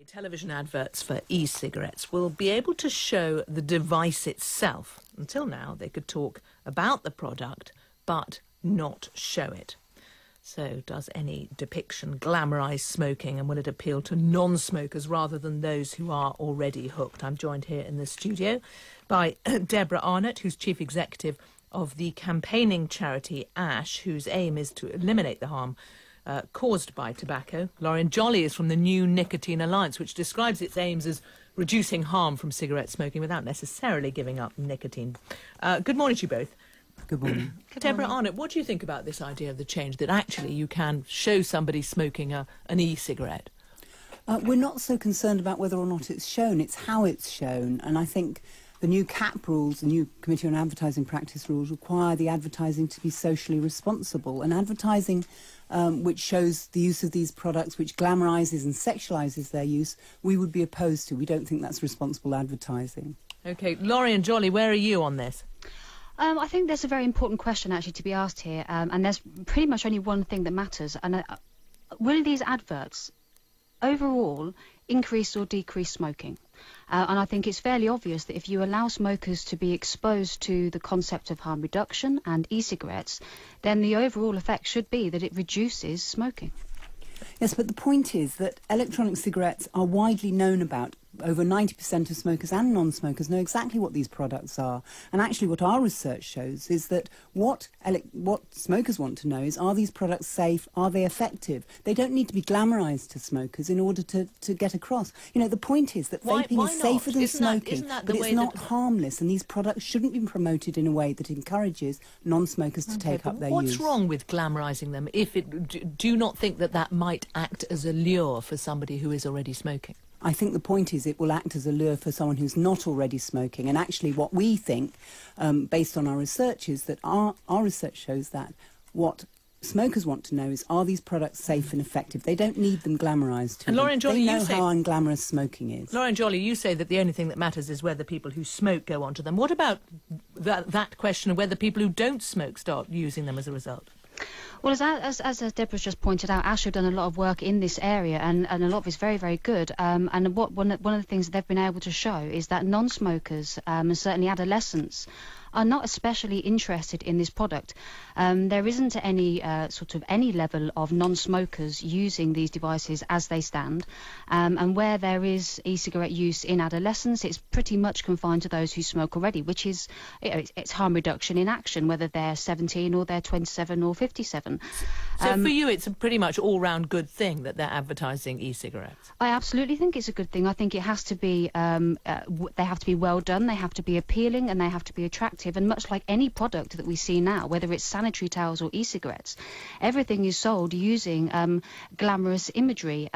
Television adverts for e-cigarettes will be able to show the device itself. Until now, they could talk about the product, but not show it. So does any depiction glamorise smoking, and will it appeal to non-smokers rather than those who are already hooked? I'm joined here in the studio by Deborah Arnott, who's Chief Executive of the campaigning charity ASH, whose aim is to eliminate the harm caused by tobacco. Lorien Jollye is from the New Nicotine Alliance, which describes its aims as reducing harm from cigarette smoking without necessarily giving up nicotine. Good morning to you both. Good morning. Deborah Arnott, what do you think about this idea of the change, that actually you can show somebody smoking an e-cigarette? We're not so concerned about whether or not it's shown, it's how it's shown. And I think the new CAP rules, the new Committee on Advertising Practice rules, require the advertising to be socially responsible. And advertising which shows the use of these products, which glamorises and sexualises their use, we would be opposed to. We don't think that's responsible advertising. OK, Lorien Jollye, where are you on this? I think there's a very important question actually to be asked here, and there's pretty much only one thing that matters. And will these adverts overall increase or decrease smoking? And I think it's fairly obvious that if you allow smokers to be exposed to the concept of harm reduction and e-cigarettes, then the overall effect should be that it reduces smoking. Yes, but the point is that electronic cigarettes are widely known about. Over 90% of smokers and non-smokers know exactly what these products are. And actually what our research shows is that what smokers want to know is, are these products safe? Are they effective? They don't need to be glamorised to smokers in order to get across. You know, the point is that vaping is safer than smoking, but it's not harmless, and these products shouldn't be promoted in a way that encourages non-smokers to take up their use. What's wrong with glamorising them? Do you not think that that might act as a lure for somebody who is already smoking? I think the point is it will act as a lure for someone who's not already smoking. And actually what we think, based on our research, is that our research shows that what smokers want to know is, are these products safe and effective? They don't need them glamorised to. And Lorien Jollye, they know how unglamorous smoking is. Lorien Jollye, you say that the only thing that matters is whether people who smoke go onto them. What about that question of whether people who don't smoke start using them as a result? Well, as Deborah's just pointed out, ASH have done a lot of work in this area, and a lot of it's very, very good. And one of the things that they've been able to show is that non-smokers, and certainly adolescents, are not especially interested in this product. There isn't any any level of non-smokers using these devices as they stand, and where there is e-cigarette use in adolescents, it's pretty much confined to those who smoke already, which is it's harm reduction in action, whether they're 17 or they're 27 or 57. So for you, it's a pretty much all-round good thing that they're advertising e-cigarettes? I absolutely think it's a good thing. I think it has to be, they have to be well done, they have to be appealing, and they have to be attractive. And much like any product that we see now, whether it's sanitary towels or e-cigarettes, everything is sold using glamorous imagery.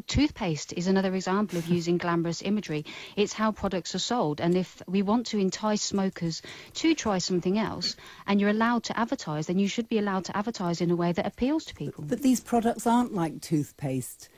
Toothpaste is another example of using glamorous imagery. It's how products are sold. And if we want to entice smokers to try something else, and you're allowed to advertise, then you should be allowed to advertise in a way that appeals to people. But these products aren't like toothpaste.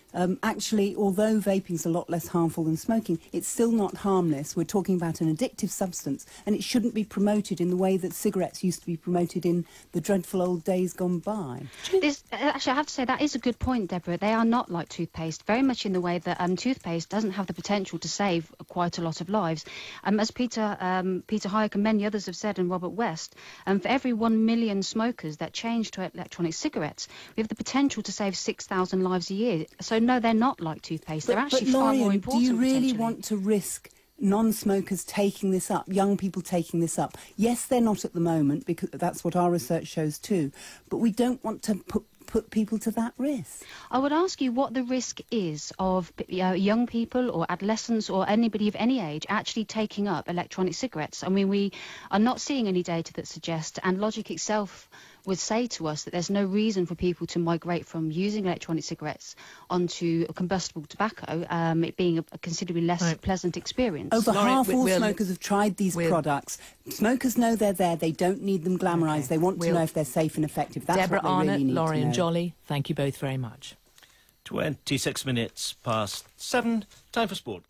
Actually, although vaping's a lot less harmful than smoking, it's still not harmless. We're talking about an addictive substance, and it shouldn't be promoted in the way that cigarettes used to be promoted in the dreadful old days gone by. Actually, I have to say that is a good point, Deborah. They are not like toothpaste, very much in the way that toothpaste doesn't have the potential to save quite a lot of lives. As Peter Hayek and many others have said, and Robert West, for every 1 million smokers that change to electronic cigarettes, we have the potential to save 6,000 lives a year. So no, they're not like toothpaste. They're actually far more important. Do you really want to risk non-smokers taking this up, young people taking this up? Yes, they're not at the moment, because that's what our research shows too, but we don't want to put people to that risk. I would ask you what the risk is of young people or adolescents or anybody of any age actually taking up electronic cigarettes. I mean, we are not seeing any data that suggests, and logic itself would say to us, that there's no reason for people to migrate from using electronic cigarettes onto combustible tobacco, it being a considerably less pleasant experience. Over half all smokers have tried these products. Smokers know they're there. They don't need them glamorised. They want to know if they're safe and effective. That's Deborah what they Arnott, really need Lorien to know. Jollye, thank you both very much. 26 minutes past 7. Time for sport.